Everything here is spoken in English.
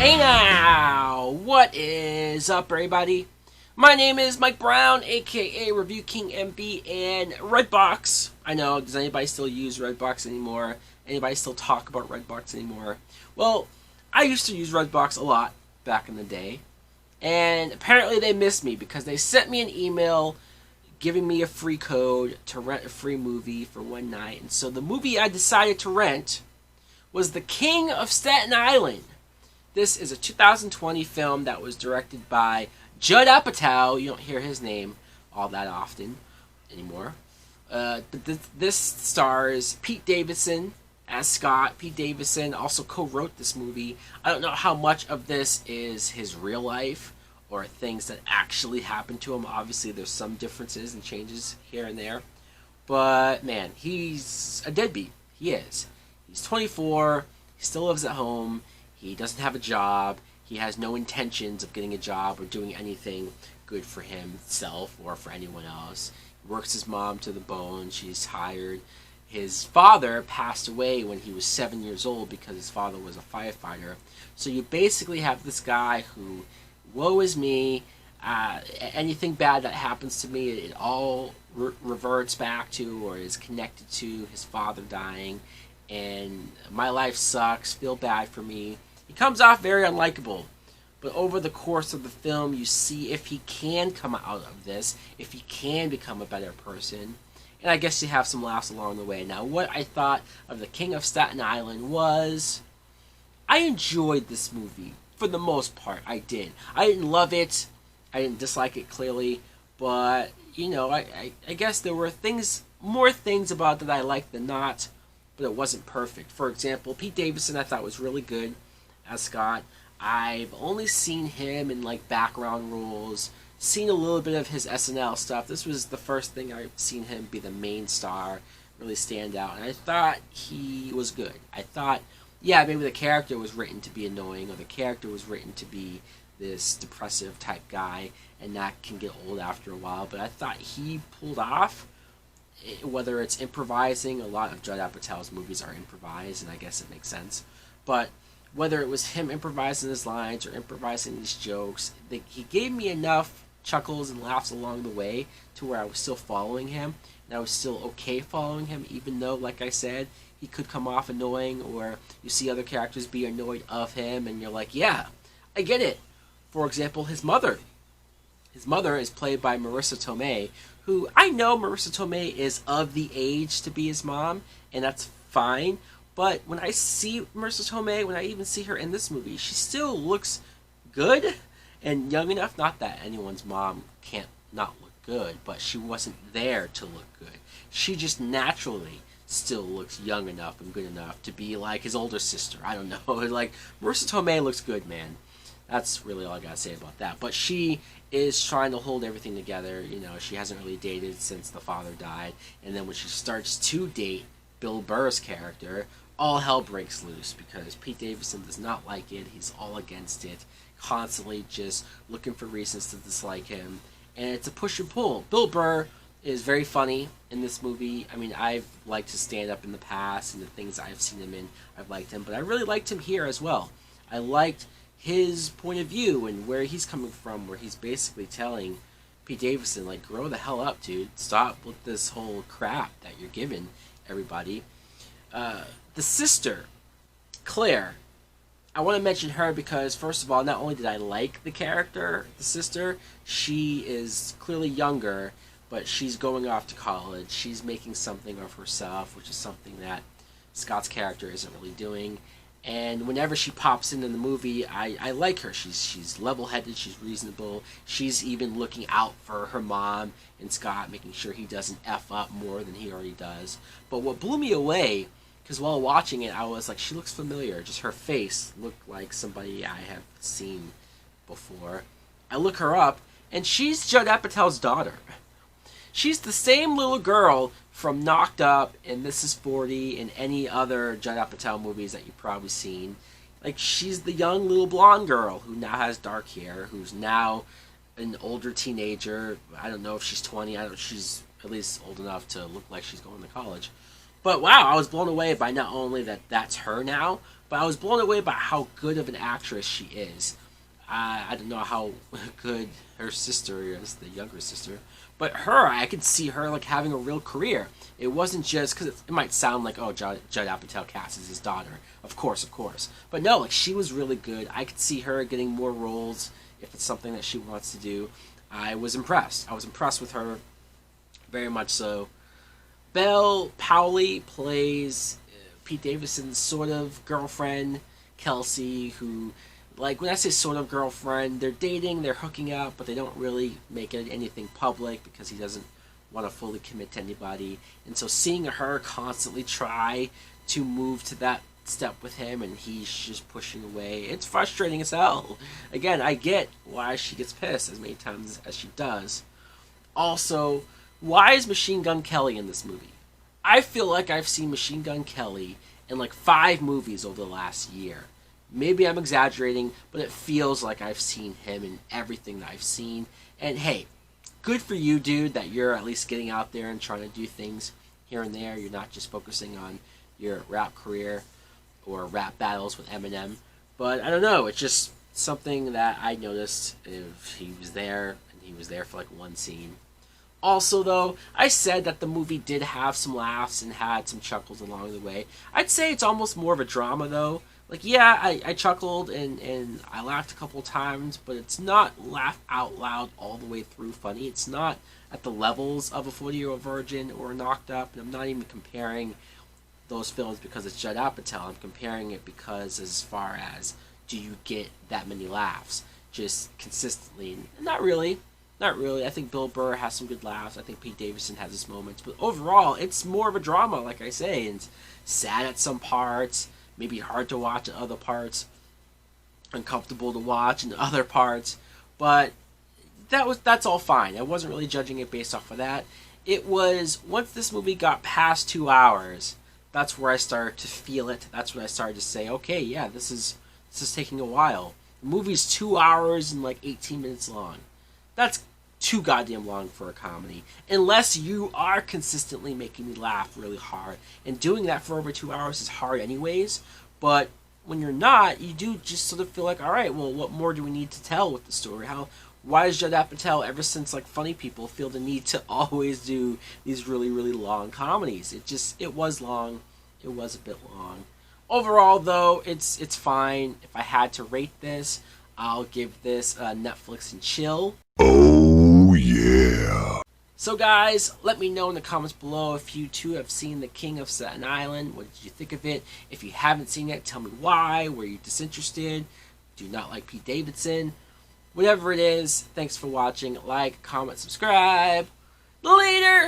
Hey now! What is up, everybody? My name is Mike Brown, aka Review King MB, and Redbox. I know, does anybody still use Redbox anymore? Anybody still talk about Redbox anymore? Well, I used to use Redbox a lot back in the day, and apparently they missed me because they sent me an email giving me a free code to rent a free movie for one night. And so the movie I decided to rent was The King of Staten Island. This is a 2020 film that was directed by Judd Apatow. You don't hear his name all that often anymore. But this stars Pete Davidson as Scott. Pete Davidson also co-wrote this movie. I don't know how much of this is his real life or things that actually happened to him. Obviously, there's some differences and changes here and there. But, man, he's a deadbeat. He is. He's 24. He still lives at home. He doesn't have a job. He has no intentions of getting a job or doing anything good for himself or for anyone else. He works his mom to the bone. She's tired. His father passed away when he was 7 years old because his father was a firefighter. So you basically have this guy who, woe is me, anything bad that happens to me, it all reverts back to or is connected to his father dying. And my life sucks, feel bad for me. He comes off very unlikable. But over the course of the film, you see if he can come out of this, if he can become a better person. And I guess you have some laughs along the way. Now, what I thought of The King of Staten Island was, I enjoyed this movie. For the most part, I did. I didn't love it. I didn't dislike it, clearly. But, you know, I guess there were more things about it that I liked than not. But it wasn't perfect. For example, Pete Davidson I thought was really good as Scott. I've only seen him in like background roles, seen a little bit of his SNL stuff. This was the first thing I've seen him be the main star, really stand out. And I thought he was good. I thought, yeah, maybe the character was written to be annoying, or the character was written to be this depressive type guy, and that can get old after a while. But I thought he pulled off. Whether it's improvising, a lot of Judd Apatow's movies are improvised, and I guess it makes sense. But whether it was him improvising his lines or improvising his jokes, he gave me enough chuckles and laughs along the way to where I was still following him, and I was still okay following him, even though, like I said, he could come off annoying, or you see other characters be annoyed of him, and you're like, yeah, I get it. For example, his mother. His mother is played by Marissa Tomei, who I know Marissa Tomei is of the age to be his mom, and that's fine. But when I see Marissa Tomei, when I even see her in this movie, she still looks good and young enough. Not that anyone's mom can't not look good, but she wasn't there to look good. She just naturally still looks young enough and good enough to be like his older sister. I don't know. Like, Marissa Tomei looks good, man. That's really all I gotta say about that. But she is trying to hold everything together. You know, she hasn't really dated since the father died. And then when she starts to date Bill Burr's character, all hell breaks loose because Pete Davidson does not like it. He's all against it. Constantly just looking for reasons to dislike him. And it's a push and pull. Bill Burr is very funny in this movie. I mean, I've liked his stand-up in the past and the things I've seen him in, I've liked him. But I really liked him here as well. I liked his point of view and where he's coming from, where he's basically telling Pete Davidson, like, grow the hell up, dude. Stop with this whole crap that you're giving everybody. The sister, Claire, I want to mention her because, first of all, not only did I like the character, the sister, she is clearly younger, but she's going off to college. She's making something of herself, which is something that Scott's character isn't really doing. And whenever she pops in the movie, I like her. She's level-headed, she's reasonable. She's even looking out for her mom and Scott, making sure he doesn't F up more than he already does. But what blew me away, because while watching it, I was like, she looks familiar. Just her face looked like somebody I have seen before. I look her up, and she's Judd Apatow's daughter. She's the same little girl from Knocked Up and This Is 40 and any other Judd Apatow movies that you've probably seen. Like, she's the young little blonde girl who now has dark hair, who's now an older teenager. I don't know if she's 20. She's at least old enough to look like she's going to college. But wow, I was blown away by not only that that's her now, but I was blown away by how good of an actress she is. I don't know how good her sister is, the younger sister, but her, I could see her like having a real career. It wasn't just because it might sound like, oh, Judd Apatow cast as his daughter, of course, but no, like she was really good. I could see her getting more roles if it's something that she wants to do. I was impressed. I was impressed with her, very much so. Belle Powley plays Pete Davidson's sort of girlfriend, Kelsey, who, like, when I say sort of girlfriend, they're dating, they're hooking up, but they don't really make it anything public because he doesn't want to fully commit to anybody. And so seeing her constantly try to move to that step with him and he's just pushing away, it's frustrating as hell. Again, I get why she gets pissed as many times as she does. Also, why is Machine Gun Kelly in this movie? I feel like I've seen Machine Gun Kelly in like 5 movies over the last year. Maybe I'm exaggerating, but it feels like I've seen him in everything that I've seen. And hey, good for you, dude, that you're at least getting out there and trying to do things here and there. You're not just focusing on your rap career or rap battles with Eminem. But I don't know, it's just something that I noticed if he was there, and he was there for like one scene. Also, though, I said that the movie did have some laughs and had some chuckles along the way. I'd say it's almost more of a drama, though. Like, yeah, I chuckled and I laughed a couple times, but it's not laugh out loud all the way through funny. It's not at the levels of a 40-Year-Old Virgin or Knocked Up, and I'm not even comparing those films because it's Judd Apatow. I'm comparing it because as far as, do you get that many laughs just consistently? Not really. Not really. I think Bill Burr has some good laughs. I think Pete Davidson has his moments. But overall, it's more of a drama, like I say. And sad at some parts, maybe hard to watch at other parts, uncomfortable to watch in other parts. But that's all fine. I wasn't really judging it based off of that. It was, once this movie got past 2 hours, that's where I started to feel it. That's when I started to say, okay, yeah, this is taking a while. The movie's 2 hours and like 18 minutes long. That's too goddamn long for a comedy. Unless you are consistently making me laugh really hard. And doing that for over 2 hours is hard anyways. But when you're not, you do just sort of feel like, alright, well, what more do we need to tell with the story? Why does Judd Apatow, ever since like Funny People, feel the need to always do these really, really long comedies? It was long. It was a bit long. Overall, though, it's fine. If I had to rate this, I'll give this a Netflix and chill. Oh, yeah. So, guys, let me know in the comments below if you too have seen The King of Staten Island. What did you think of it? If you haven't seen it, tell me why. Were you disinterested? Do you not like Pete Davidson? Whatever it is, thanks for watching. Like, comment, subscribe. Later!